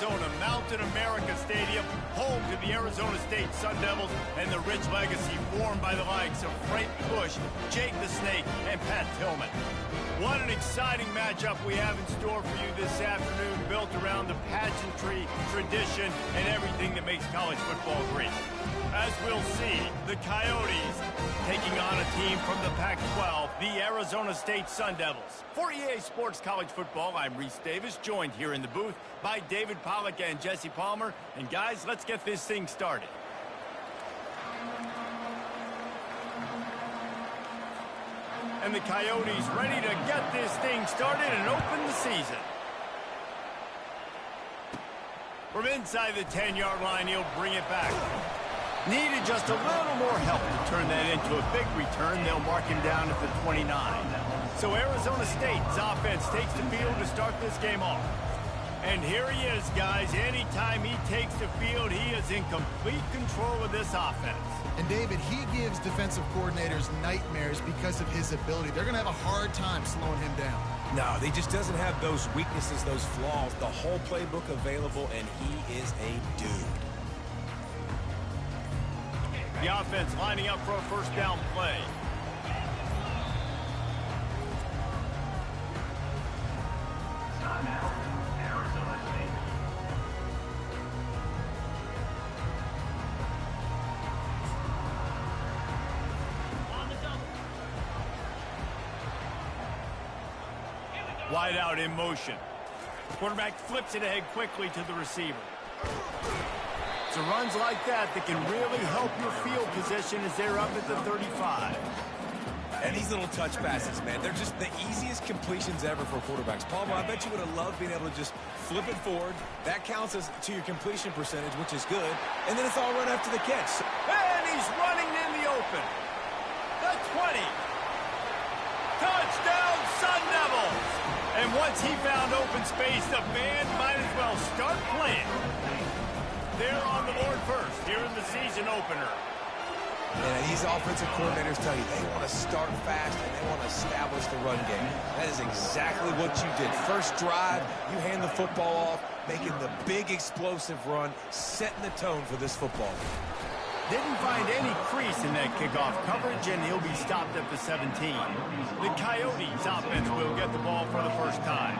Arizona, Mountain America Stadium, home to the Arizona State Sun Devils and the rich legacy formed by the likes of Frank Bush, Jake the Snake, and Pat Tillman. What an exciting matchup we have in store for you this afternoon, built around the pageantry, tradition, and everything that makes college football great. As we'll see, the Coyotes taking on a team from the Pac-12, the Arizona State Sun Devils. For EA Sports College Football, I'm Reese Davis, joined here in the booth by David Pollack and Jesse Palmer. And guys, let's get this thing started. And the Coyotes ready to get this thing started and open the season. From inside the 10-yard line, he'll bring it back. Needed just a little more help to turn that into a big return. They'll mark him down at the 29. So Arizona State's offense takes the field to start this game off. And here he is, guys. Anytime he takes the field, he is in complete control of this offense. And David, he gives defensive coordinators nightmares because of his ability. They're going to have a hard time slowing him down. No, he just doesn't have those weaknesses, those flaws, the whole playbook available, and he is a dude. The offense lining up for a first down play. Wide out in motion. Quarterback flips it ahead quickly to the receiver. It's runs like that can really help your field position as they're up at the 35. And these little touch passes, man, they're just the easiest completions ever for quarterbacks. Palmer, I bet you would have loved being able to just flip it forward. That counts as to your completion percentage, which is good. And then it's all run after the catch. And he's running in the open. The 20. Touchdown, Sun Devils! And once he found open space, the band might as well start playing. They're on the board first here in the season opener. And these offensive coordinators tell you they want to start fast and they want to establish the run game. That is exactly what you did. First drive, you hand the football off, making the big explosive run, setting the tone for this football game. Didn't find any crease in that kickoff coverage, and he'll be stopped at the 17. The Coyotes offense will get the ball for the first time.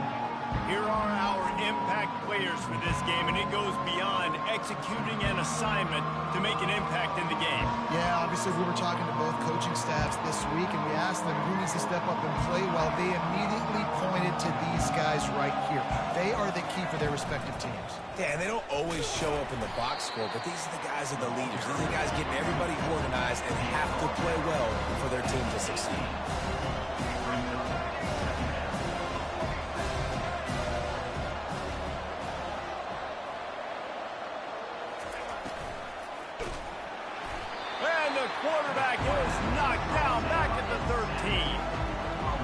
Here are our impact players for this game, and it goes beyond executing an assignment to make an impact in the game. Yeah, obviously we were talking to both coaching staffs this week, and we asked them who needs to step up and play well. They immediately pointed to these guys right here. They are the key for their respective teams. Yeah, and they don't always show up in the box score, but these are the guys that are the leaders. These are the guys getting everybody organized and have to play well for their team to succeed. And the quarterback is knocked down back at the 13.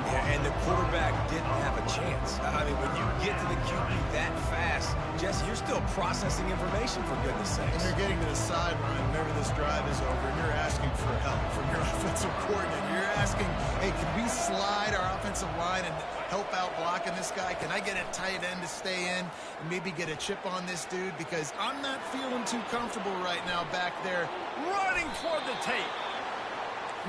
Yeah, and the quarterback didn't have a chance. I mean, when you get to the QB that fast, Jesse, you're still processing information, for goodness sakes. And you're getting to the sideline whenever this drive is over, and you're asking for help from your offensive coordinator. You're asking, hey, can we slide our offensive line and help out blocking this guy? Can I get a tight end to stay in and maybe get a chip on this dude? Because I'm not feeling too comfortable right now back there. Running toward the tape.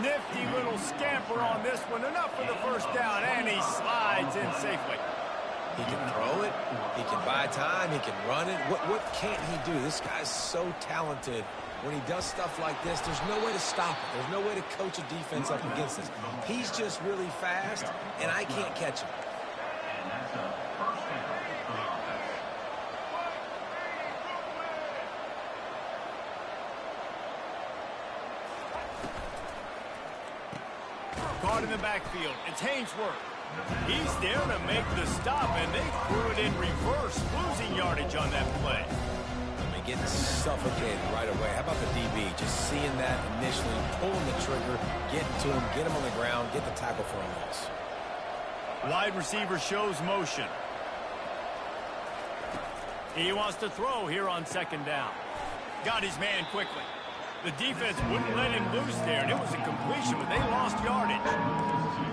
Nifty little scamper on this one. Enough for the first down, and he slides in safely. He can throw it. He can buy time. He can run it. What can't he do? This guy's so talented. When he does stuff like this, there's no way to stop it. There's no way to coach a defense up against this. He's just really fast, and I can't catch him. Caught in the backfield. It's Hainsworth. He's there to make the stop, and they threw it in reverse, losing yardage on that play. I mean, getting suffocated right away. How about the DB? Just seeing that initially, pulling the trigger, getting to him, get him on the ground, get the tackle for a loss. Wide receiver shows motion. He wants to throw here on second down. Got his man quickly. The defense wouldn't let him loose there, and it was a completion, but they lost yardage.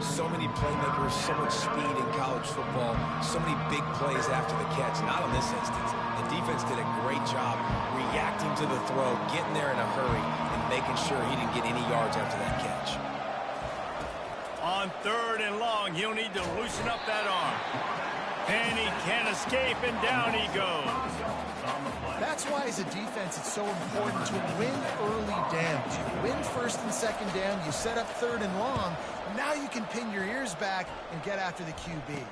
So many playmakers, so much speed in college football, so many big plays after the catch. Not in this instance. The defense did a great job reacting to the throw, getting there in a hurry, and making sure he didn't get any yards after that catch. On 3rd and long, he'll need to loosen up that arm. And he can't escape, and down he goes. That's why, as a defense, it's so important to win early downs. You win 1st and 2nd down, you set up 3rd and long, now you can pin your ears back and get after the QB.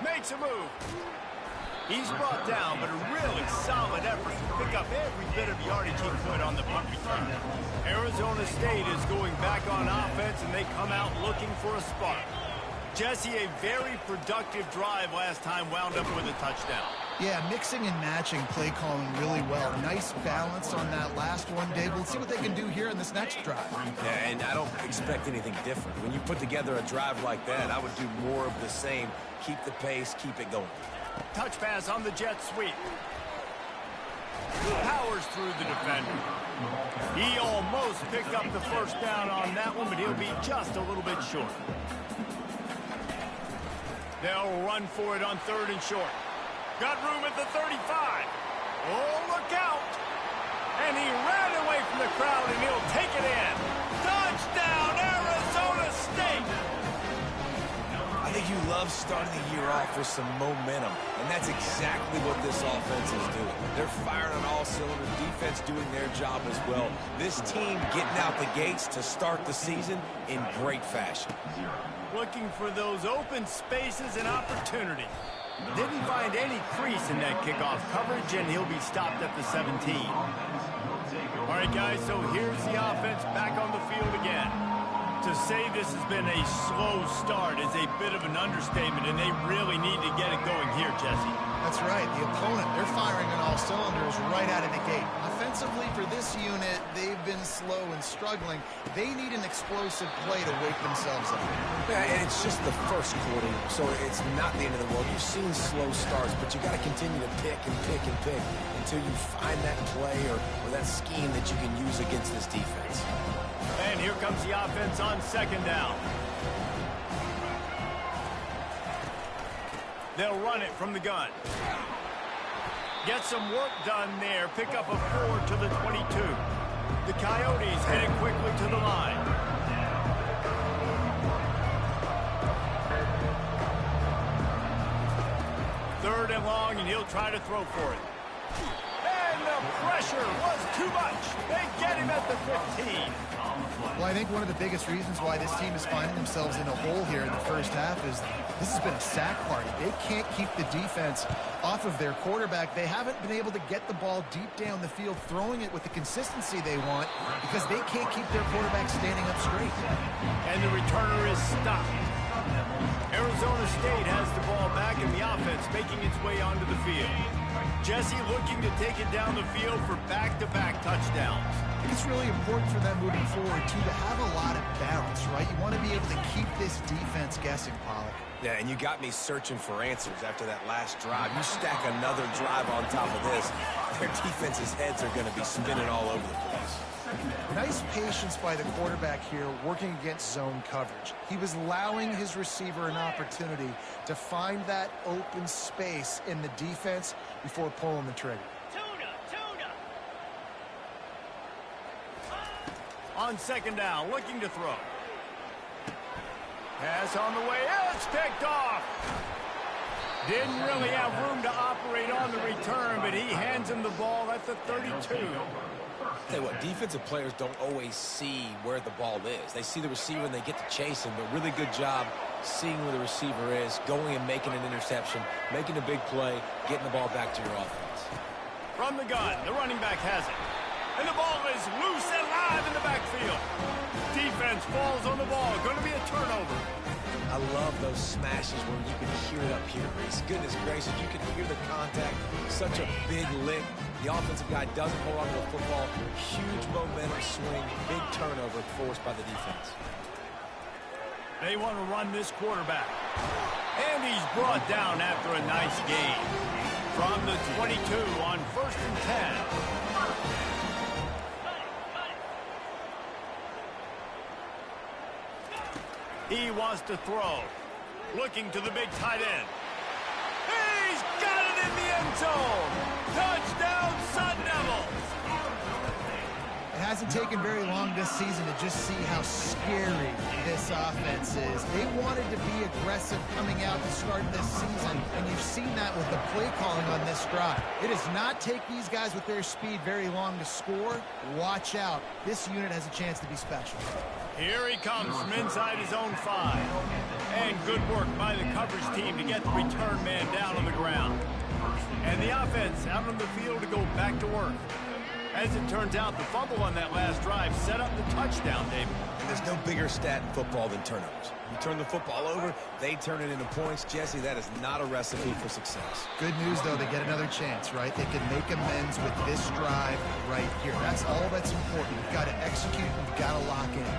Makes a move. He's brought down, but a really solid effort to pick up every bit of yardage he could on the punt return. Arizona State is going back on offense, and they come out looking for a spark. Jesse, a very productive drive last time wound up with a touchdown. Yeah, mixing and matching play calling really well. Nice balance on that last one, Dave. We'll see what they can do here in this next drive. Yeah, and I don't expect anything different. When you put together a drive like that, I would do more of the same. Keep the pace, keep it going. Touch pass on the jet sweep. Powers through the defender. He almost picked up the first down on that one, but he'll be just a little bit short. They'll run for it on 3rd and short. Got room at the 35. Oh, look out. And he ran away from the crowd, and he'll take it in. Touchdown, Arizona State. I think you love starting the year off with some momentum, and that's exactly what this offense is doing. They're firing on all cylinders, defense doing their job as well. This team getting out the gates to start the season in great fashion. Looking for those open spaces and opportunity. Didn't find any crease in that kickoff coverage, and he'll be stopped at the 17. All right, guys, so here's the offense back on the field again. To say this has been a slow start is a bit of an understatement, and they really need to get it going here, Jesse. That's right. The opponent, they're firing on all cylinders right out of the gate. Offensively, for this unit, they've been slow and struggling. They need an explosive play to wake themselves up. Yeah, and it's just the first quarter, so it's not the end of the world. You've seen slow starts, but you got to continue to pick and pick and pick until you find that play or that scheme that you can use against this defense. And here comes the offense on 2nd down. They'll run it from the gun. Get some work done there. Pick up a 4 to the 22. The Coyotes headed quickly to the line. Third and long, and he'll try to throw for it. And the pressure was too much. They get him at the 15. Well, I think one of the biggest reasons why this team is finding themselves in a hole here in the first half is this has been a sack party. They can't keep the defense off of their quarterback. They haven't been able to get the ball deep down the field, throwing it with the consistency they want because they can't keep their quarterback standing up straight. And the returner is stopped. Arizona State has the ball back in the offense, making its way onto the field. Jesse looking to take it down the field for back-to-back touchdowns. I think it's really important for them moving forward, too, to have a lot of balance, right? You want to be able to keep this defense guessing, Pollock. Yeah, and you got me searching for answers after that last drive. You stack another drive on top of this, their defense's heads are going to be spinning all over the place. Nice patience by the quarterback here working against zone coverage. He was allowing his receiver an opportunity to find that open space in the defense before pulling the trigger. On 2nd down, looking to throw. Pass on the way, it's picked off. Didn't really have room to operate on the return, but he hands him the ball at the 32. Tell you what, defensive players don't always see where the ball is. They see the receiver and they get to chase him, but really good job seeing where the receiver is, going and making an interception, making a big play, getting the ball back to your offense. From the gun, the running back has it. And the ball is loose and live in the backfield. Defense falls on the ball. Going to be a turnover. I love those smashes where you can hear it up here, Reese. Goodness gracious, you can hear the contact. Such a big lick. The offensive guy doesn't hold on to the football. Huge momentum swing. Big turnover forced by the defense. They want to run this quarterback. And he's brought down after a nice game. From the 22 on 1st and 10. He wants to throw. Looking to the big tight end. He's got it in the end zone. Touchdown, Sun Devils. It hasn't taken very long this season to just see how scary this offense is. They wanted to be aggressive coming out to start this season, and you've seen that with the play calling on this drive. It does not take these guys with their speed very long to score. Watch out. This unit has a chance to be special. Here he comes from inside his own 5. And good work by the coverage team to get the return man down on the ground. And the offense out on the field to go back to work. As it turns out, the fumble on that last drive set up the touchdown, David. And there's no bigger stat in football than turnovers. You turn the football over, they turn it into points. Jesse, that is not a recipe for success. Good news, though, they get another chance, right? They can make amends with this drive right here. That's all that's important. You've got to execute and you've got to lock in.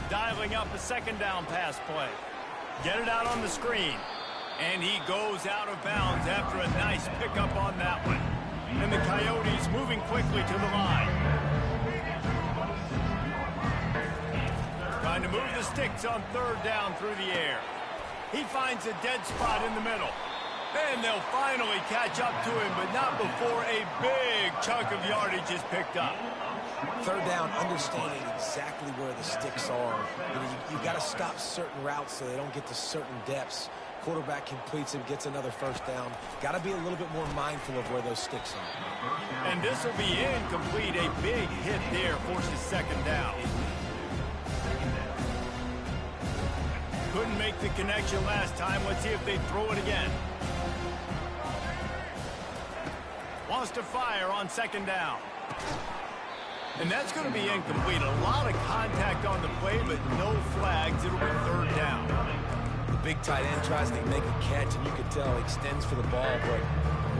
Dialing up a 2nd down pass play. Get it out on the screen. And he goes out of bounds after a nice pickup on that one. And the Coyotes moving quickly to the line. Trying to move the sticks on 3rd down through the air. He finds a dead spot in the middle. And they'll finally catch up to him, but not before a big chunk of yardage is picked up. 3rd down, understanding exactly where the sticks are. You've got to stop certain routes so they don't get to certain depths. Quarterback completes him, gets another 1st down. Got to be a little bit more mindful of where those sticks are. And this will be incomplete. A big hit there forces 2nd down. Couldn't make the connection last time. Let's see if they throw it again. Wants to fire on 2nd down. And that's going to be incomplete. A lot of contact on the play, but no flags. It'll be 3rd down. The big tight end tries to make a catch, and you can tell he extends for the ball, but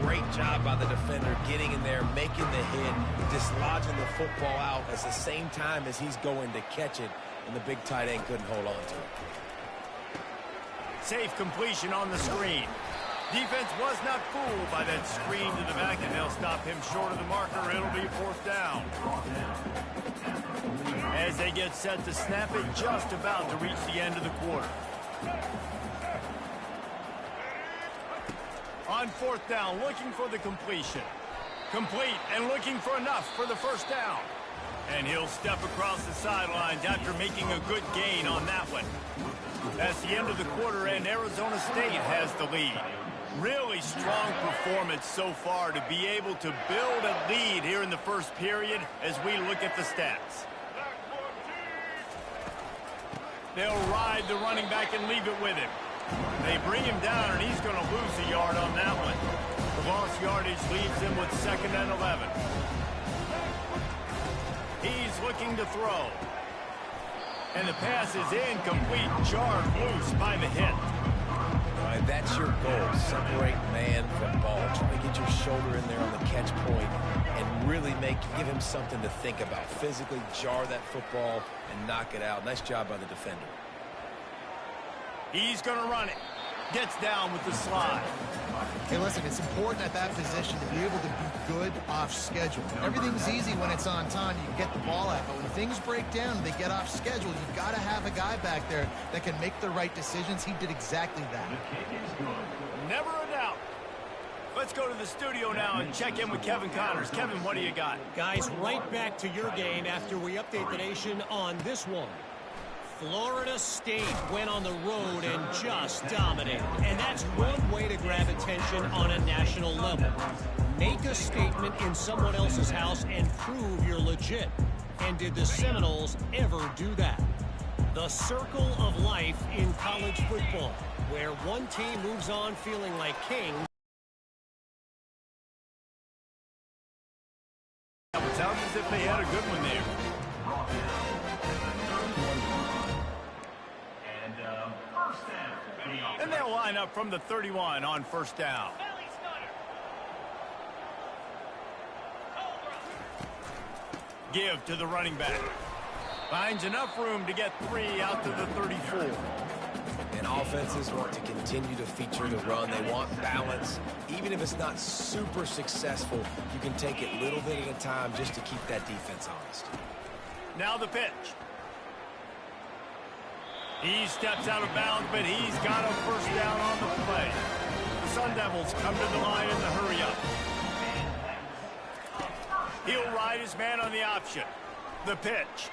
great job by the defender getting in there, making the hit, dislodging the football out at the same time as he's going to catch it, and the big tight end couldn't hold on to it. Safe completion on the screen. Defense was not fooled by that screen to the back, and they'll stop him short of the marker. It'll be 4th down. As they get set to snap it, just about to reach the end of the quarter. On 4th down, looking for the completion. Complete and looking for enough for the 1st down. And he'll step across the sidelines after making a good gain on that one. That's the end of the quarter, and Arizona State has the lead. Really strong performance so far to be able to build a lead here in the 1st period as we look at the stats. They'll ride the running back and leave it with him. They bring him down, and he's going to lose a yard on that one. The lost yardage leaves him with 2nd and 11. He's looking to throw. And the pass is incomplete, jarred loose by the hit. Right, that's your goal. Separate man from ball. Try to get your shoulder in there on the catch point and really give him something to think about. Physically jar that football and knock it out. Nice job by the defender. He's going to run it. Gets down with the slide. Hey, listen, it's important at that position to be able to be good off schedule. Everything's easy when it's on time. You can get the ball out. But when things break down and they get off schedule, you've got to have a guy back there that can make the right decisions. He did exactly that. Never a doubt. Let's go to the studio now and check in with Kevin Connors. Kevin, what do you got? Guys, right back to your game after we update the nation on this one. Florida State went on the road and just dominated. And that's one way to grab attention on a national level. Make a statement in someone else's house and prove you're legit. And did the Seminoles ever do that? The circle of life in college football, where one team moves on feeling like king. It sounds as if they had a good one there. And they'll line up from the 31 on 1st down. Give to the running back. Finds enough room to get 3 out to the 34. And offenses want to continue to feature the run. They want balance. Even if it's not super successful, you can take it little bit at a time just to keep that defense honest. Now the pitch. He steps out of bounds, but he's got a first down on the play. The Sun Devils come to the line in the hurry-up. He'll ride his man on the option. The pitch.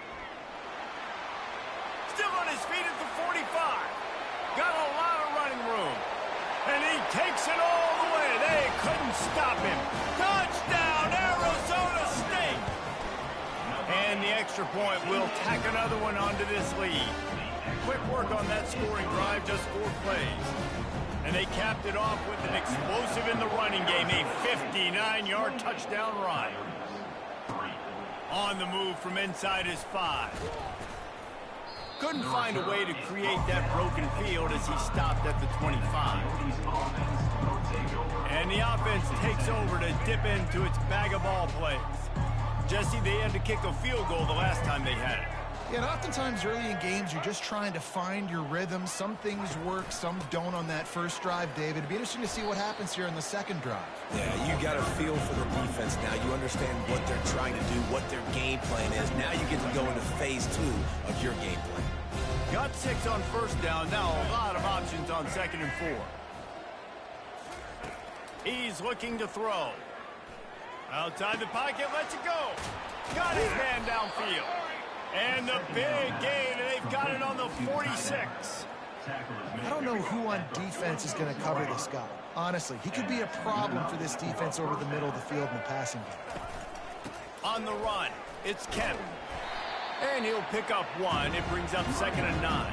Still on his feet at the 45. Got a lot of running room. And he takes it all the way. They couldn't stop him. Touchdown, Arizona State! And the extra point will tack another one onto this lead. Quick work on that scoring drive, just 4 plays. And they capped it off with an explosive in the running game, a 59-yard touchdown run. On the move from inside his 5. Couldn't find a way to create that broken field as he stopped at the 25. And the offense takes over to dip into its bag of ball plays. Jesse, they had to kick a field goal the last time they had it. Yeah, and oftentimes early in games, you're just trying to find your rhythm. Some things work, some don't on that first drive, David. It'd be interesting to see what happens here in the second drive. Yeah, you got a feel for the defense now. You understand what they're trying to do, what their game plan is. Now you get to go into phase 2 of your game plan. Got 6 on first down. Now a lot of options on 2nd and 4. He's looking to throw. Outside the pocket, lets it go. Got his man downfield. And the big gain, and they've got it on the 46. I don't know who on defense is going to cover this guy. Honestly, he could be a problem for this defense over the middle of the field in the passing game. On the run, it's Kemp. And he'll pick up 1. It brings up 2nd and 9.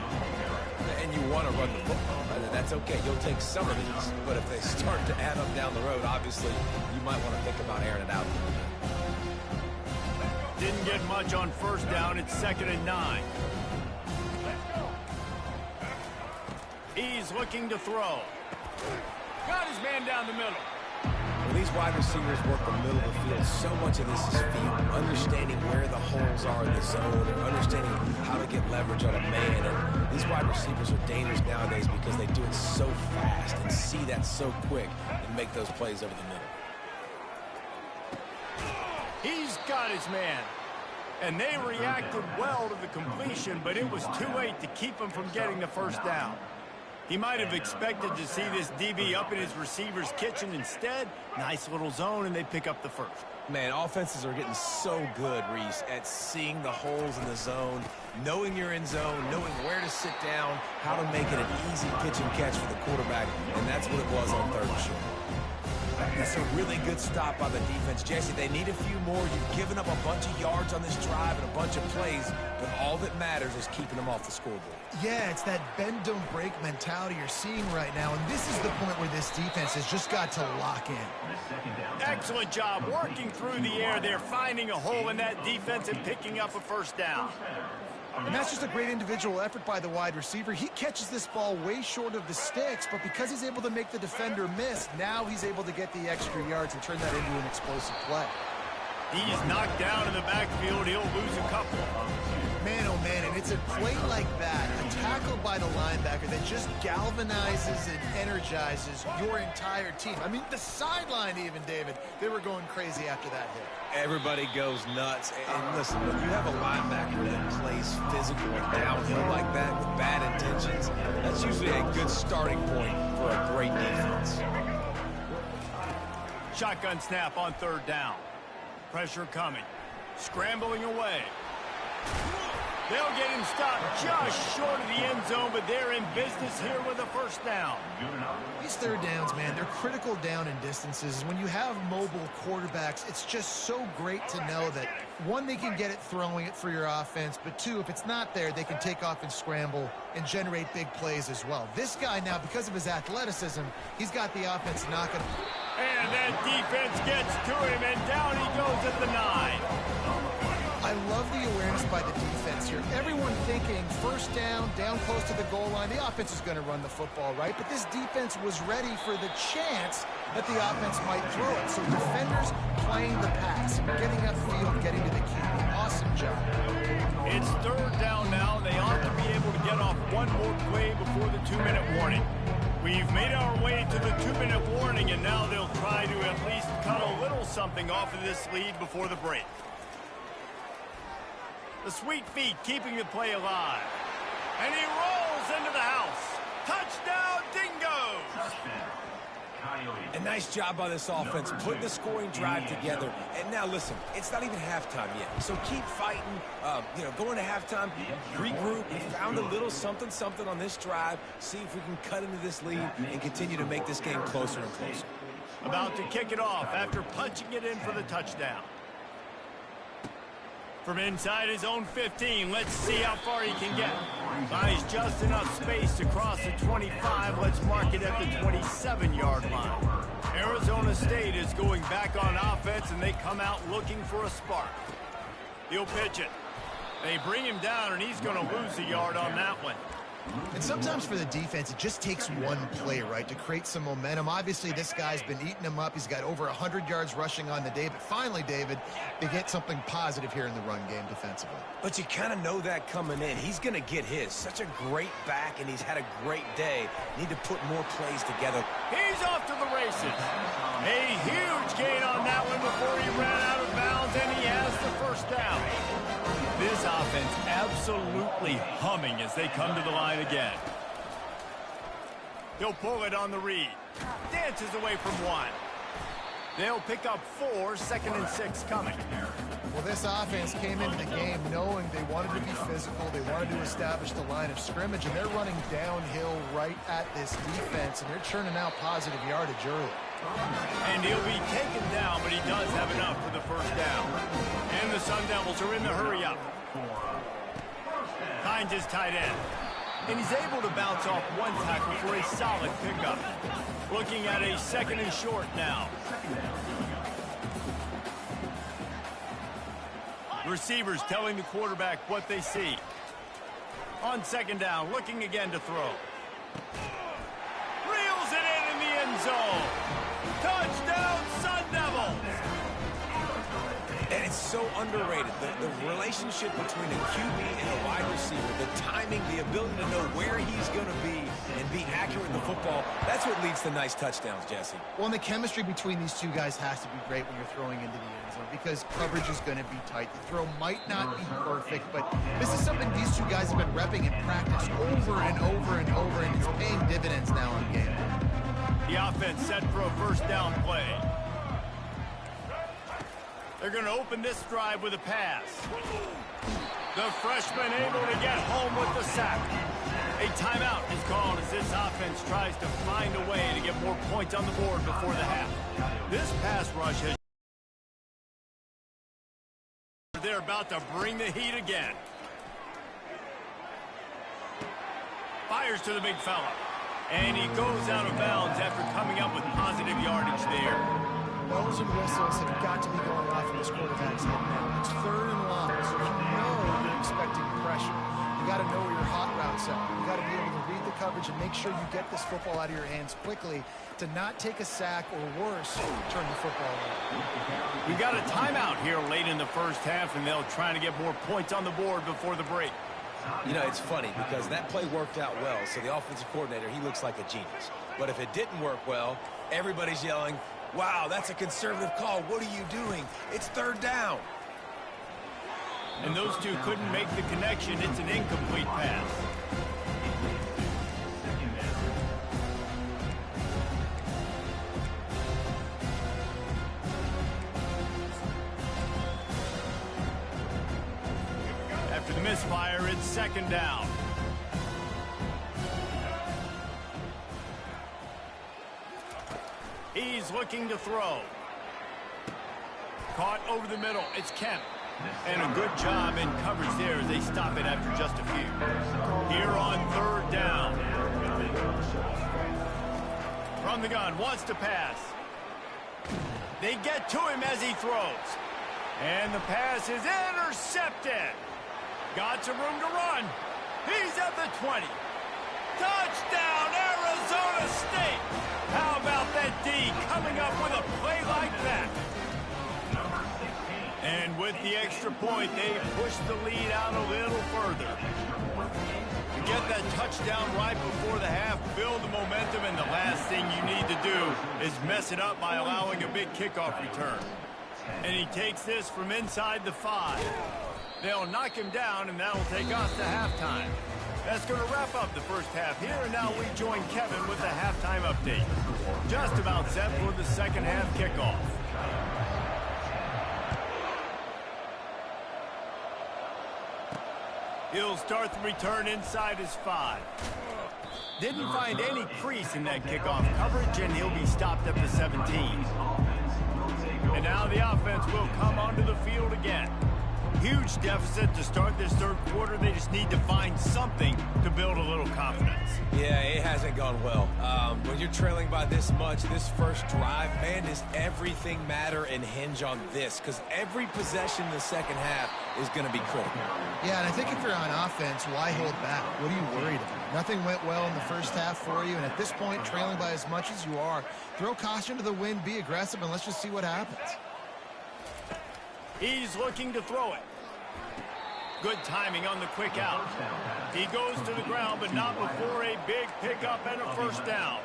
And you want to run the football. That's okay. You'll take some of these. But if they start to add up down the road, obviously, you might want to think about airing it out a little bit. Didn't get much on first down. It's 2nd and 9. He's looking to throw. Got his man down the middle. When these wide receivers work the middle of the field, so much of this is feel, understanding where the holes are in the zone, and understanding how to get leverage on a man. And these wide receivers are dangerous nowadays because they do it so fast and see that so quick and make those plays over the middle. He's got his man. And they reacted well to the completion, but it was too late to keep him from getting the first down. He might have expected to see this DB up in his receiver's kitchen. Instead, nice little zone, and they pick up the first. Man, offenses are getting so good, Reese, at seeing the holes in the zone, knowing you're in zone, knowing where to sit down, how to make it an easy pitch and catch for the quarterback, and that's what it was on 3rd and short. That's a really good stop by the defense. Jesse, they need a few more. You've given up a bunch of yards on this drive and a bunch of plays, but all that matters is keeping them off the scoreboard. Yeah, it's that bend, don't break mentality you're seeing right now, and this is the point where this defense has just got to lock in. Excellent job working through the air. They're finding a hole in that defense and picking up a first down. And that's just a great individual effort by the wide receiver. He catches this ball way short of the sticks, but because he's able to make the defender miss, now he's able to get the extra yards and turn that into an explosive play. He's knocked down in the backfield. He'll lose a couple. Man, oh man, and it's a play like that, a tackle by the linebacker that just galvanizes and energizes your entire team. I mean, the sideline even, David, they were going crazy after that hit. Everybody goes nuts. And listen, when you have a linebacker that plays physical and downhill like that with bad intentions, that's usually a good starting point for a great defense. Shotgun snap on 3rd down. Pressure coming. Scrambling away. They'll get him stopped just short of the end zone, but they're in business here with a first down. These 3rd downs, man, they're critical down in distances. When you have mobile quarterbacks, it's just so great to know that, 1, they can get it throwing it for your offense, but 2, if it's not there, they can take off and scramble and generate big plays as well. This guy now, because of his athleticism, he's got the offense knocking. And that defense gets to him, and down he goes at the 9. I love the awareness by the defense here. Everyone thinking first down close to the goal line. The offense is going to run the football, right? But this defense was ready for the chance that the offense might throw it. So defenders playing the pass, getting upfield, getting to the key. The awesome job. It's third down now. They ought to be able to get off one more play before the 2-minute warning. We've made our way to the 2-minute warning, and now they'll try to at least cut a little something off of this lead before the break. The sweet feet keeping the play alive. And he rolls into the house. Touchdown, Dingoes! A nice job by this offense, putting the scoring drive together. And now, listen, it's not even halftime yet. So keep fighting, going to halftime, regroup. We found a little something on this drive. See if we can cut into this lead and continue to make this game closer and closer. About to kick it off after punching it in for the touchdown. From inside his own 15, let's see how far he can get. Finds just enough space to cross the 25. Let's mark it at the 27-yard line. Arizona State is going back on offense, and they come out looking for a spark. He'll pitch it. They bring him down, and he's going to lose a yard on that one. And sometimes for the defense, it just takes one play, right, to create some momentum. Obviously, this guy's been eating him up. He's got over 100 yards rushing on the day. But finally, David, they get something positive here in the run game defensively. But you kind of know that coming in. He's going to get his. Such a great back, and he's had a great day. Need to put more plays together. He's off to the races. A huge gain on that one before he ran out of bounds, and he has the first down. This offense absolutely humming as they come to the line again. He'll pull it on the read. Dances away from one. They'll pick up 4, 2nd and 6 coming. Well, this offense came into the game knowing they wanted to be physical. They wanted to establish the line of scrimmage, and they're running downhill right at this defense, and they're churning out positive yardage early. And he'll be taken down, but he does have enough for the first down. And the Sun Devils are in the hurry-up. Finds his tight end. And he's able to bounce off one tackle for a solid pickup. Looking at a 2nd and short now. Receivers telling the quarterback what they see. On 2nd down, looking again to throw. Reels it in the end zone. Touchdown, Sun Devils! And it's so underrated. The relationship between a QB and a wide receiver, the timing, the ability to know where he's going to be and be accurate in the football, that's what leads to nice touchdowns, Jesse. Well, and the chemistry between these two guys has to be great when you're throwing into the end zone because coverage is going to be tight. The throw might not be perfect, but this is something these two guys have been repping in practice over and over and over, and it's paying dividends now in game. The offense set for a first down play. They're going to open this drive with a pass. The freshman able to get home with the sack. A timeout is called as this offense tries to find a way to get more points on the board before the half. This pass rush has... They're about to bring the heat again. Fires to the big fella. And he goes out of bounds after coming up with positive yardage there. Bells and whistles have got to be going off in this quarterback's head now. It's 3rd and long, so you know you're expecting pressure. You got to know where your hot routes are. You got to be able to read the coverage and make sure you get this football out of your hands quickly to not take a sack or worse, turn the football over. We got a timeout here late in the first half, and they'll try to get more points on the board before the break. You know, it's funny because that play worked out well, so the offensive coordinator, he looks like a genius. But if it didn't work well, everybody's yelling, wow, that's a conservative call. What are you doing? It's 3rd down. And those two couldn't make the connection. It's an incomplete pass. After the misfire, it's 2nd down. He's looking to throw. Caught over the middle. It's Kemp. And a good job in coverage there as they stop it after just a few. Here on 3rd down. From the gun, wants to pass. They get to him as he throws. And the pass is intercepted. Got some room to run. He's at the 20. Touchdown, Arizona State. How about that D coming up with a play like that? And And with the extra point, they push the lead out a little further. To get that touchdown right before the half, build the momentum, and the last thing you need to do is mess it up by allowing a big kickoff return. And he takes this from inside the 5. They'll knock him down, and that'll take us to halftime. That's going to wrap up the first half here, and now we join Kevin with the halftime update. Just about set for the second half kickoff. He'll start the return inside his 5. Didn't find any crease in that kickoff coverage, and he'll be stopped at the 17. And now the offense will come onto the field again. Huge deficit to start this third quarter. They just need to find something to build a little confidence. Yeah, it hasn't gone well. When you're trailing by this much, this first drive, man, does everything matter and hinge on this? Because every possession in the second half is going to be critical. Yeah, and I think if you're on offense, why hold back? What are you worried about? Nothing went well in the first half for you, and at this point, trailing by as much as you are, throw caution to the wind, be aggressive, and let's just see what happens. He's looking to throw it. Good timing on the quick out. He goes to the ground, but not before a big pickup and a first down.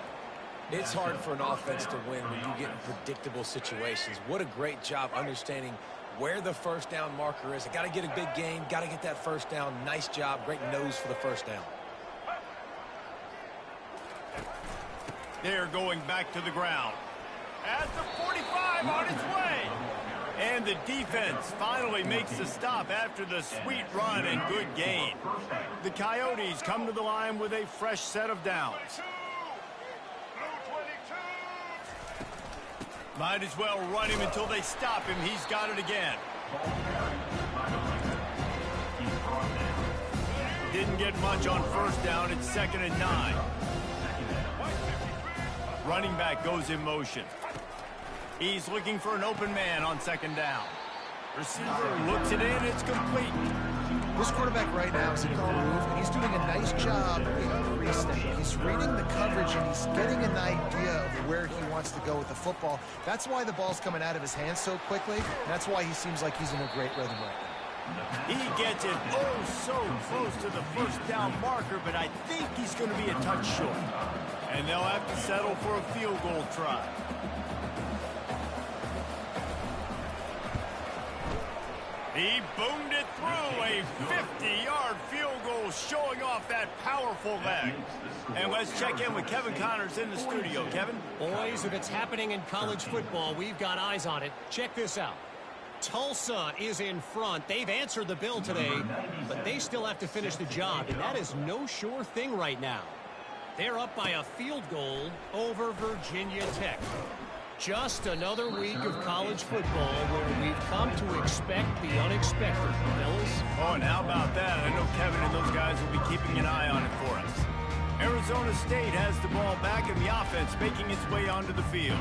It's hard for an offense to win when you get in predictable situations. What a great job understanding where the first down marker is. I got to get a big gain, got to get that first down. Nice job, great nose for the first down. They're going back to the ground. At the 45 on its way. And the defense finally makes the stop after the sweet run and good gain. The Coyotes come to the line with a fresh set of downs. Might as well run him until they stop him. He's got it again. Didn't get much on first down. It's 2nd and 9. Running back goes in motion. He's looking for an open man on 2nd down. Receiver looks it in. It's complete. This quarterback right now is in groove, and he's doing a nice job in pre-snap. He's reading the coverage, and he's getting an idea of where he wants to go with the football. That's why the ball's coming out of his hands so quickly. And that's why he seems like he's in a great rhythm right now. He gets it so close to the first down marker, but I think he's going to be a touch short. And they'll have to settle for a field goal try. He boomed it through, a 50-yard field goal showing off that powerful leg. And let's check in with Kevin Connors in the studio. Kevin? Boys, if it's happening in college football, we've got eyes on it. Check this out. Tulsa is in front. They've answered the bell today, but they still have to finish the job, and that is no sure thing right now. They're up by a field goal over Virginia Tech. Just another week of college football where we've come to expect the unexpected, fellas. Oh, and how about that? I know Kevin and those guys will be keeping an eye on it for us. Arizona State has the ball back and the offense making its way onto the field.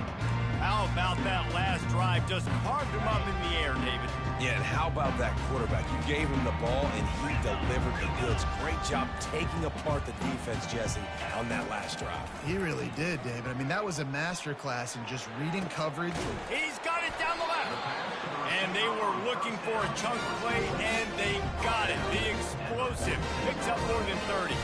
How about that last drive? Just carved him up in the air, David. Yeah, and how about that quarterback? You gave him the ball, and he delivered the goods. Great job taking apart the defense, Jesse, on that last drive. He really did, David. I mean, that was a masterclass in just reading coverage. He's got it down the left. And they were looking for a chunk play, and they got it. The explosive picks up more than 30.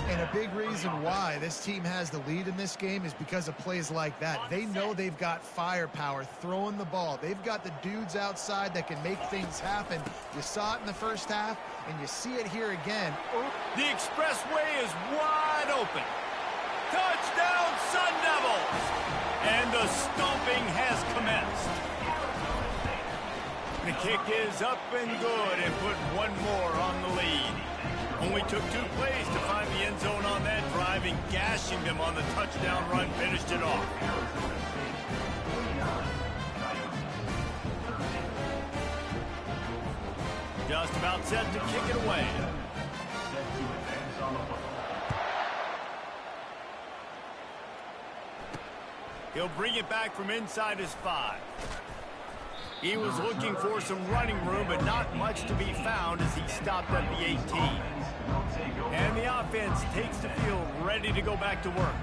And a big reason why this team has the lead in this game is because of plays like that. They know they've got firepower throwing the ball. They've got the dudes outside that can make things happen. You saw it in the first half, and you see it here again. The expressway is wide open. Touchdown, Sun Devils! And the stomping has commenced. The kick is up and good and put one more on the lead. Only took 2 plays to find the end zone on that drive, and gashing them on the touchdown run finished it off. Just about set to kick it away. He'll bring it back from inside his 5. He was looking for some running room, but not much to be found as he stopped at the 18. And the offense takes the field, ready to go back to work.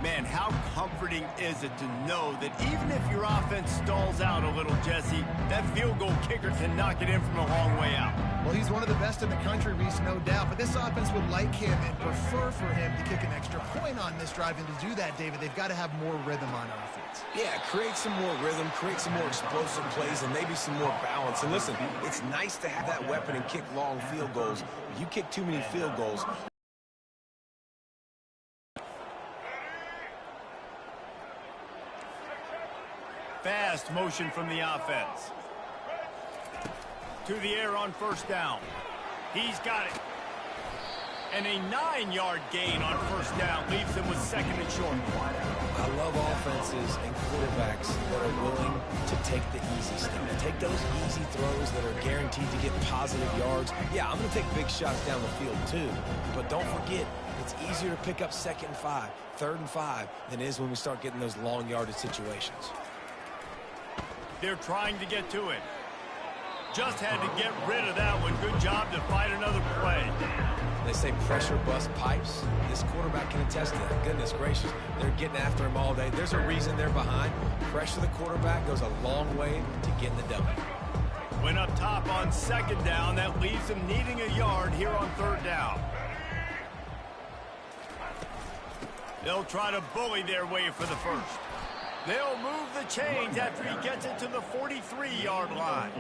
Man, how comforting is it to know that even if your offense stalls out a little, Jesse, that field goal kicker can knock it in from a long way out. Well, he's one of the best in the country, Reese, no doubt. But this offense would like him and prefer for him to kick an extra point on this drive. And to do that, David, they've got to have more rhythm on offense. Yeah, create some more rhythm, create some more explosive plays, and maybe some more balance. And listen, it's nice to have that weapon and kick long field goals. If you kick too many field goals, fast motion from the offense. To the air on first down. He's got it. And a 9-yard gain on first down leaves him with second and short. I love offenses and quarterbacks that are willing to take the easy stuff. Take those easy throws that are guaranteed to get positive yards. Yeah, I'm going to take big shots down the field too. But don't forget, it's easier to pick up 2nd and 5, 3rd and 5 than it is when we start getting those long yardage situations. They're trying to get to it. Just had to get rid of that one. Good job to fight another play. They say pressure busts pipes. This quarterback can attest to that. Goodness gracious, they're getting after him all day. There's a reason they're behind. Pressure the quarterback goes a long way to getting the W. Went up top on 2nd down. That leaves them needing a yard here on 3rd down. They'll try to bully their way for the first. They'll move the chains after he gets it to the 43-yard line.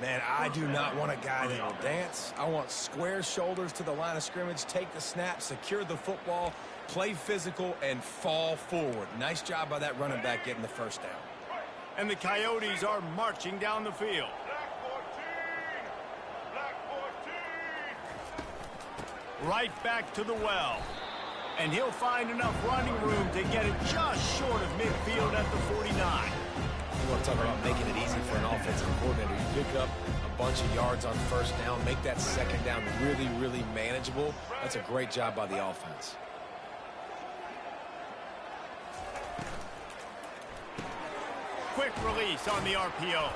Man, I do not want a guy that will dance. I want square shoulders to the line of scrimmage, take the snap, secure the football, play physical, and fall forward. Nice job by that running back getting the first down. And the Coyotes are marching down the field. Right back to the well. And he'll find enough running room to get it just short of midfield at the 49. You want to talk about making it easy for an offensive coordinator. You pick up a bunch of yards on first down, make that 2nd down really, really manageable. That's a great job by the offense. Quick release on the RPO.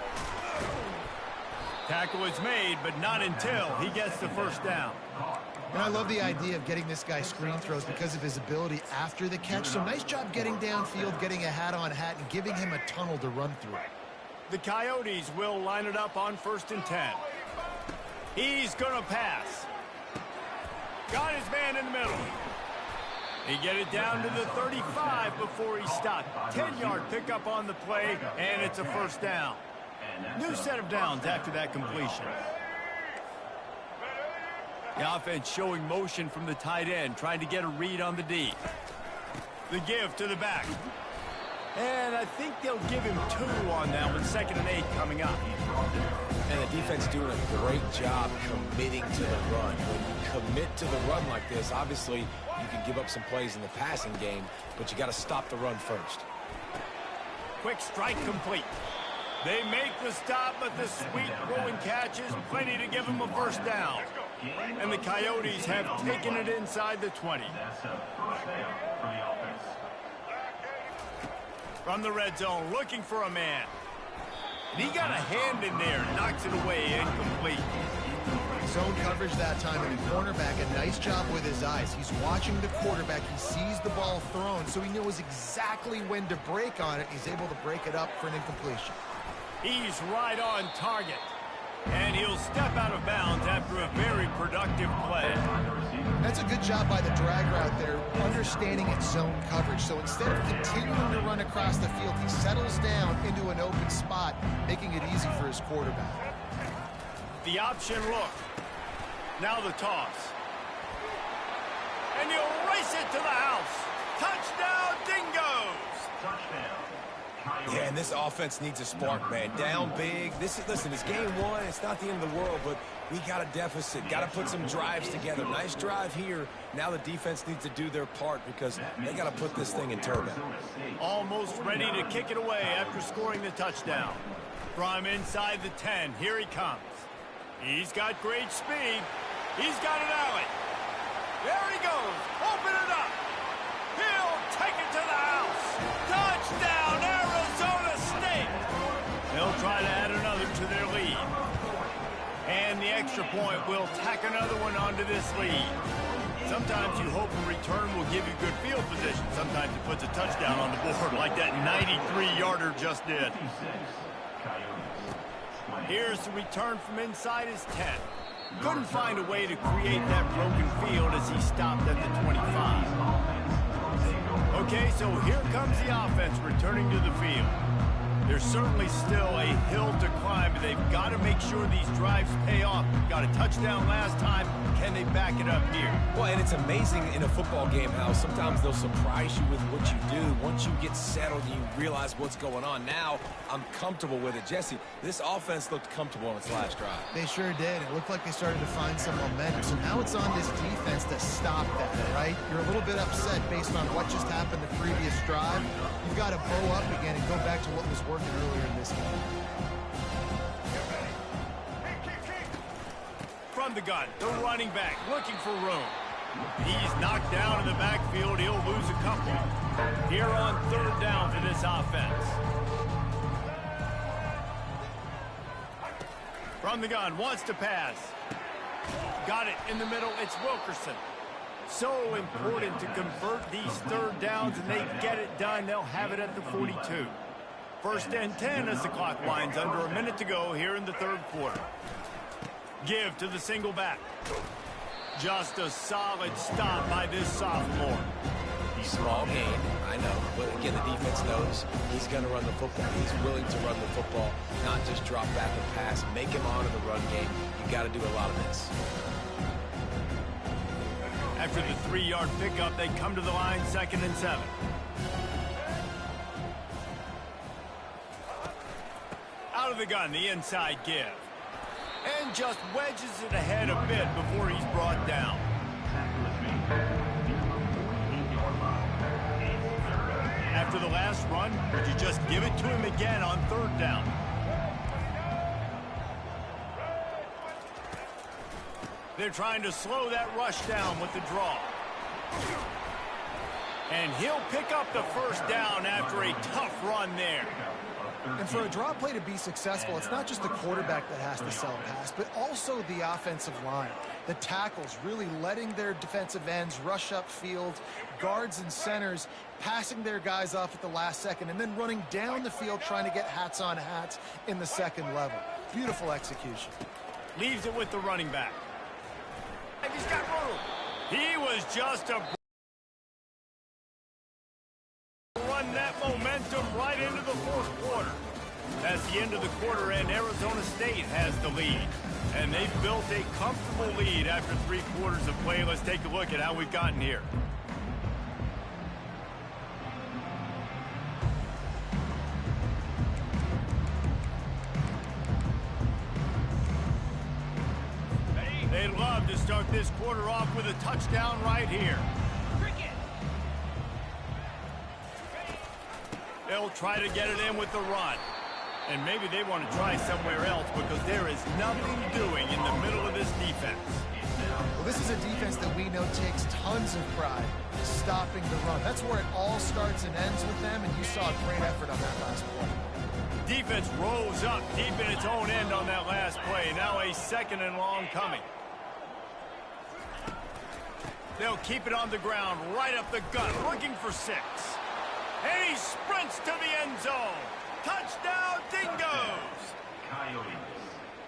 Tackle is made, but not until he gets the first down. And I love the idea of getting this guy screen throws because of his ability after the catch. So nice job getting downfield, getting a hat-on-hat, and giving him a tunnel to run through. The Coyotes will line it up on 1st and 10. He's going to pass. Got his man in the middle. He get it down to the 35 before he stopped. 10-yard pickup on the play, and it's a first down. New set of downs after that completion. The offense showing motion from the tight end, trying to get a read on the D. The give to the back. And I think they'll give him 2 on that one. 2nd and 8 coming up. And the defense doing a great job committing to the run. When you commit to the run like this, obviously you can give up some plays in the passing game, but you got to stop the run first. Quick strike complete. They make the stop, but the sweet rolling catch is plenty to give them a first down. And the Coyotes have taken it inside the 20. From the red zone, looking for a man. And he got a hand in there, knocks it away, incomplete. Zone coverage that time, and the cornerback, a nice job with his eyes. He's watching the quarterback. He sees the ball thrown, so he knows exactly when to break on it. He's able to break it up for an incompletion. He's right on target. And he'll step out of bounds after a very productive play. That's a good job by the drag route there, understanding its zone coverage. So instead of continuing to run across the field, he settles down into an open spot, making it easy for his quarterback. The option look. Now the toss. And he'll race it to the house. Touchdown, Dingoes! Touchdown. Yeah, and this offense needs a spark, man. Down big. Listen, it's game 1. It's not the end of the world, but we got a deficit. Got to put some drives together. Nice drive here. Now the defense needs to do their part because they got to put this thing in turbo. Almost ready to kick it away after scoring the touchdown. From inside the 10, here he comes. He's got great speed. He's got an alley. There he goes. Open it up. He'll take it to the house. Touchdown, Arizona State. They'll try to add another to their lead. And the extra point will tack another one onto this lead. Sometimes you hope a return will give you good field position. Sometimes it puts a touchdown on the board like that 93-yarder just did. Here's the return from inside his 10. Couldn't find a way to create that broken field as he stopped at the 25. Okay, so here comes the offense returning to the field. There's certainly still a hill to climb, but they've got to make sure these drives pay off. Got a touchdown last time. Can they back it up here? Well, and it's amazing in a football game how sometimes they'll surprise you with what you do. Once you get settled and you realize what's going on, now I'm comfortable with it. Jesse, this offense looked comfortable on its last drive. They sure did. It looked like they started to find some momentum. So now it's on this defense to stop that, right? You're a little bit upset based on what just happened the previous drive. You've got to bow up again and go back to what was working earlier in this game. From the gun, the running back looking for room. He's knocked down in the backfield. He'll lose a couple. Here on third down for this offense. From the gun, wants to pass. Got it in the middle. It's Wilkerson. So important to convert these third downs, and they get it done. They'll have it at the 42. First and 10 as the clock winds under a minute to go here in the third quarter. Give to the single back. Just a solid stop by this sophomore. Small gain, I know. But again, the defense knows he's going to run the football. He's willing to run the football, not just drop back and pass. Make him honor the run game. You got to do a lot of this. After the 3-yard pickup, they come to the line, 2nd and 7. Out of the gun, the inside give. And just wedges it ahead a bit before he's brought down. After the last run, would you just give it to him again on third down? They're trying to slow that rush down with the draw. And he'll pick up the first down after a tough run there. And for a draw play to be successful, it's not just the quarterback that has to sell pass, but also the offensive line. The tackles really letting their defensive ends rush upfield, guards and centers passing their guys off at the last second, and then running down the field trying to get hats on hats in the second level. Beautiful execution. Leaves it with the running back. He's got room. He was just a run that momentum right into the fourth quarter. That's the end of the quarter, and Arizona State has the lead. And they've built a comfortable lead after 3 quarters of play. Let's take a look at how we've gotten here. They'd love to start this quarter off with a touchdown right here. They'll try to get it in with the run. And maybe they want to try somewhere else because there is nothing doing in the middle of this defense. Well, this is a defense that we know takes tons of pride stopping the run. That's where it all starts and ends with them, and you saw a great effort on that last play. Defense rolls up deep in its own end on that last play. Now a 2nd and long coming. They'll keep it on the ground, right up the gut, looking for 6. And he sprints to the end zone. Touchdown, Dingoes!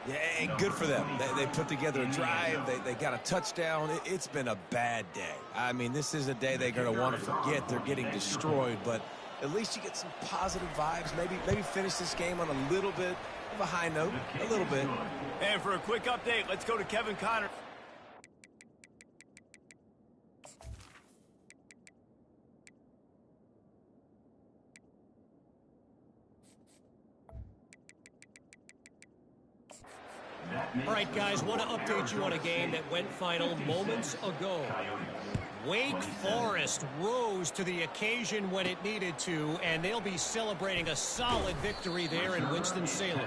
Yeah, and good for them. They put together a drive. They got a touchdown. It's been a bad day. I mean, this is a day they're going to want to forget. They're getting destroyed, but at least you get some positive vibes. Maybe finish this game on a little bit of a high note, a little bit. And for a quick update, let's go to Kevin Connor. All right, guys, want to update you on a game that went final moments ago. Wake Forest rose to the occasion when it needed to, and they'll be celebrating a solid victory there in Winston-Salem.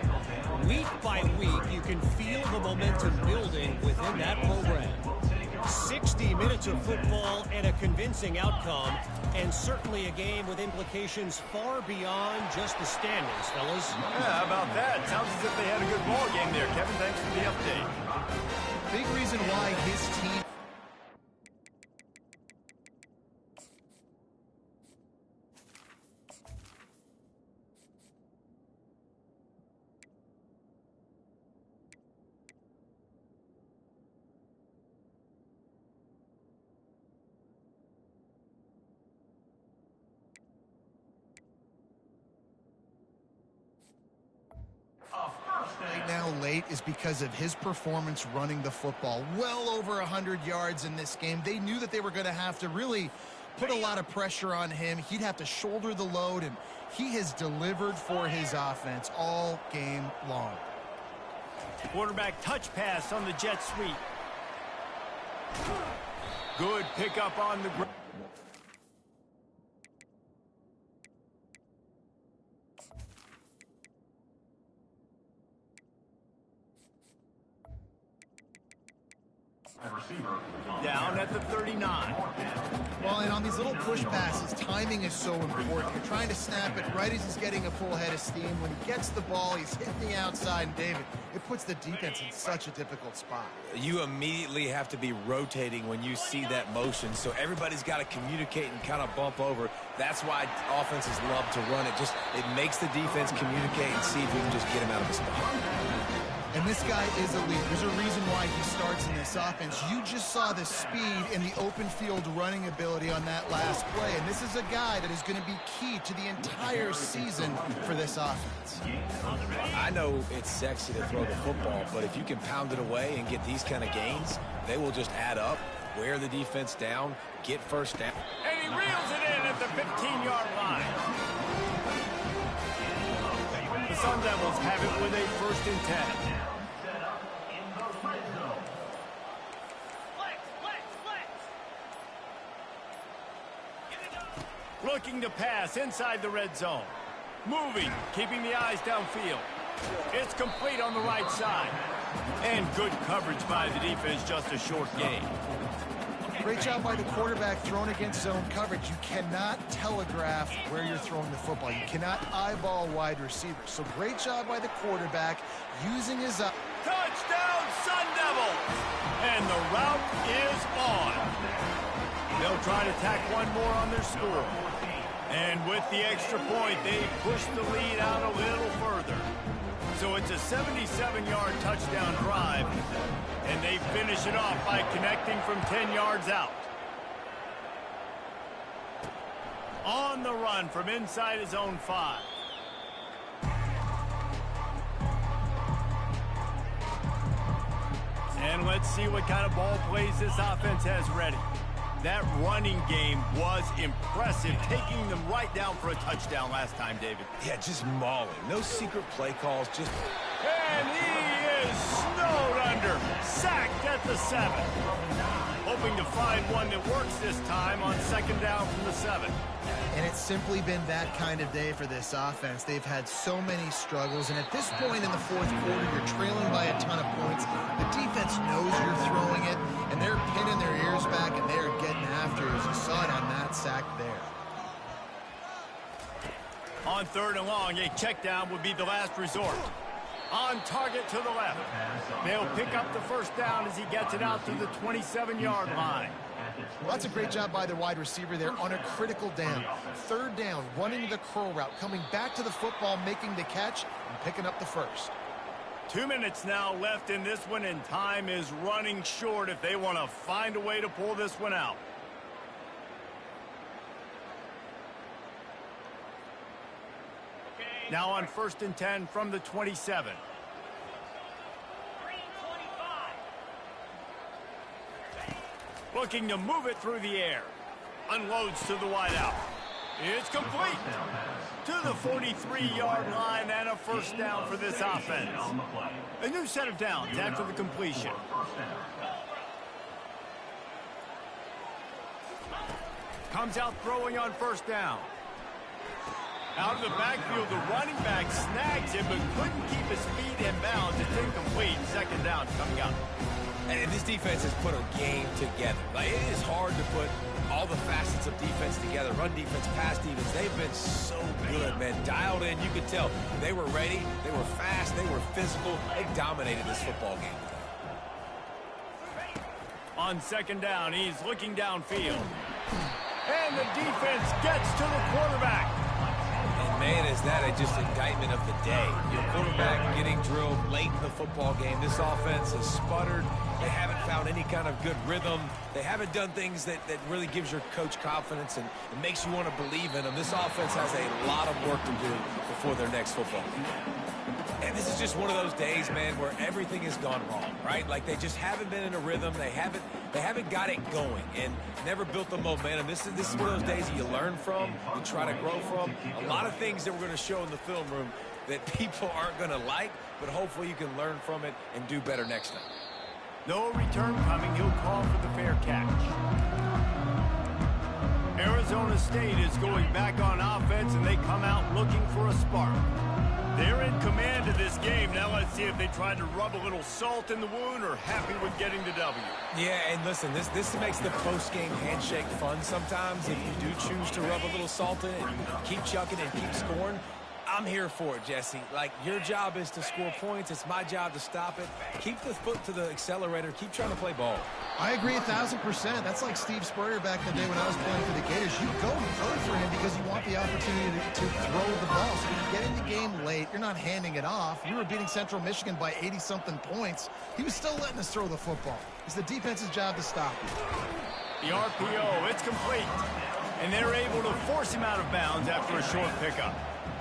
Week by week, you can feel the momentum building within that program. 60 minutes of football and a convincing outcome, and certainly a game with implications far beyond just the standings, fellas. Yeah, how about that? Sounds as if they had a good ball game there. Kevin, thanks for the update. Big reason why his team State is because of his performance running the football. Well over 100 yards in this game. They knew that they were going to have to really put a lot of pressure on him. He'd have to shoulder the load, and he has delivered for his offense all game long. Quarterback touch pass on the jet sweep. Good pickup on the ground. Down at the 39. Well, and on these little push passes, timing is so important. You're trying to snap it right as he's getting a full head of steam. When he gets the ball, he's hitting the outside, and David, it puts the defense in such a difficult spot. You immediately have to be rotating when you see that motion, so everybody's got to communicate and kind of bump over. That's why offenses love to run it. It makes the defense communicate and see if we can just get him out of the spot. And this guy is elite. There's a reason why he starts in this offense. You just saw the speed and the open field running ability on that last play. And this is a guy that is going to be key to the entire season for this offense. I know it's sexy to throw the football, but if you can pound it away and get these kind of gains, they will just add up, wear the defense down, get first down. And he reels it in at the 15-yard line. The Sun Devils have it with a 1st and 10. Looking to pass inside the red zone. Moving, keeping the eyes downfield. It's complete on the right side. And good coverage by the defense, just a short gain. Great job by the quarterback thrown against zone coverage. You cannot telegraph where you're throwing the football. You cannot eyeball wide receivers. So great job by the quarterback using his... Touchdown, Sun Devils! And the route is on. They'll try to tack one more on their score. And with the extra point, they push the lead out a little further. So it's a 77-yard touchdown drive, and they finish it off by connecting from 10 yards out. On the run from inside his own 5. And let's see what kind of ball plays this offense has ready. That running game was impressive, taking them right down for a touchdown last time, David. Yeah, just mauling. No secret play calls, just... And he is snowed under, sacked at the 7. Hoping to find one that works this time on 2nd down from the 7. And it's simply been that kind of day for this offense. They've had so many struggles, and at this point in the 4th quarter, you're trailing by a ton of points. The defense knows you're throwing it, and they're pinning their ears back, and they're getting after it, as you saw it on that sack there. On 3rd and long, a check down would be the last resort. On target to the left. They'll pick up the 1st down as he gets it out to the 27-yard line. Well, that's a great job by the wide receiver there on a critical down. 3rd down, running the curl route, coming back to the football, making the catch, and picking up the 1st. 2 minutes now left in this one, and time is running short if they want to find a way to pull this one out. Now on 1st and 10 from the 27. Looking to move it through the air. Unloads to the wideout. It's complete. To the 43-yard line and a 1st down for this offense. A new set of downs after the completion. Comes out throwing on 1st down. Out of the backfield, the running back snags him, but couldn't keep his feet in bounds. It's incomplete. 2nd down coming up. And this defense has put a game together. Like, it is hard to put all the facets of defense together. Run defense, pass defense. They've been so good, man. Dialed in. You could tell they were ready. They were fast. They were physical. They dominated this football game. On 2nd down, he's looking downfield. And the defense gets to the quarterback. And man, is that just indictment of the day. Your quarterback getting drilled late in the football game. This offense has sputtered, They haven't found any kind of good rhythm. They haven't done things that really gives your coach confidence and makes you want to believe in them. This offense has a lot of work to do before their next football game. And this is just one of those days, man, where everything has gone wrong, right? Like they just haven't been in a rhythm. They haven't got it going and never built the momentum. This is one of those days that you learn from, you try to grow from. A lot of things that we're going to show in the film room that people aren't going to like, but hopefully you can learn from it and do better next time. No return coming. He'll call for the fair catch. Arizona State is going back on offense, and they come out looking for a spark. They're in command of this game. Now let's see if they try to rub a little salt in the wound or happy with getting the W. Yeah, and listen, this makes the post-game handshake fun sometimes. If you do choose to rub a little salt in it and keep chucking and keep scoring, I'm here for it, Jesse. Like, your job is to score points. It's my job to stop it. Keep the foot to the accelerator. Keep trying to play ball. I agree 1,000%. That's like Steve Spurrier back in the day when I was playing for the Gators. You go for him because you want the opportunity to throw the ball. So when you get in the game late, you're not handing it off. We were beating Central Michigan by 80-something points. He was still letting us throw the football. It's the defense's job to stop it. The RPO, it's complete. And they're able to force him out of bounds after a short pickup.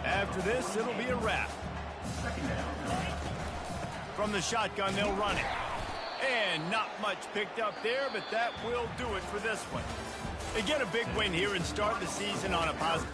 After this, it'll be a wrap. From the shotgun, they'll run it. And not much picked up there, but that will do it for this one. They get a big win here and start the season on a positive.